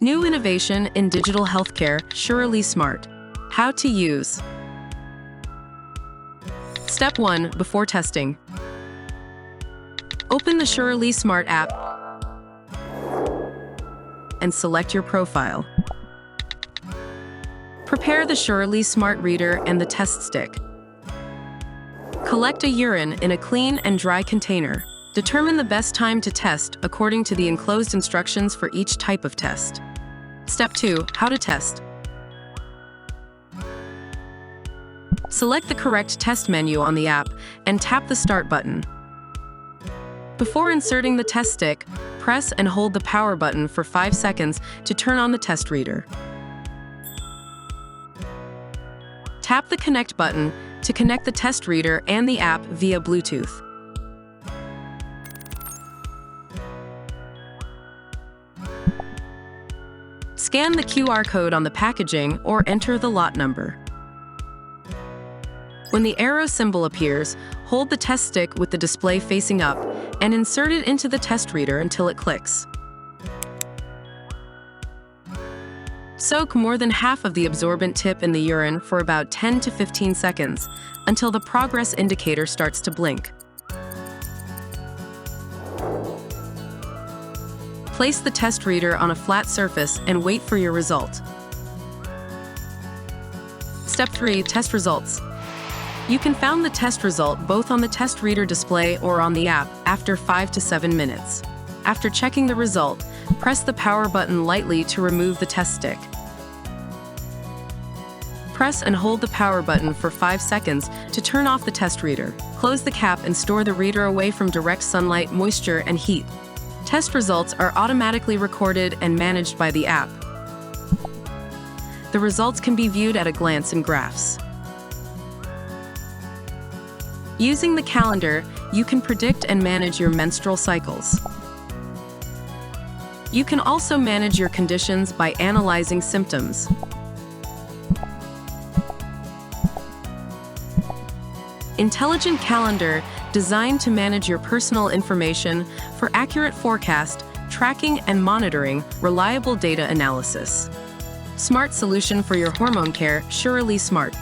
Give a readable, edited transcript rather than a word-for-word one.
New innovation in digital healthcare, Surearly SMART. How to use. Step 1. Before testing. Open the Surearly SMART app and select your profile. Prepare the Surearly SMART reader and the test stick. Collect a urine in a clean and dry container. Determine the best time to test according to the enclosed instructions for each type of test. Step 2. How to test. Select the correct test menu on the app and tap the Start button. Before inserting the test stick, press and hold the power button for 5 seconds to turn on the test reader. Tap the Connect button to connect the test reader and the app via Bluetooth. Scan the QR code on the packaging or enter the lot number. When the arrow symbol appears, hold the test stick with the display facing up and insert it into the test reader until it clicks. Soak more than half of the absorbent tip in the urine for about 10 to 15 seconds until the progress indicator starts to blink. Place the test reader on a flat surface and wait for your result. Step 3. Test results. You can find the test result both on the test reader display or on the app after 5 to 7 minutes. After checking the result, press the power button lightly to remove the test stick. Press and hold the power button for 5 seconds to turn off the test reader. Close the cap and store the reader away from direct sunlight, moisture, and heat. Test results are automatically recorded and managed by the app. The results can be viewed at a glance in graphs. Using the calendar, you can predict and manage your menstrual cycles. You can also manage your conditions by analyzing symptoms. Intelligent calendar designed to manage your personal information for accurate forecast, tracking, and monitoring, reliable data analysis. Smart solution for your hormone care, Surearly SMART.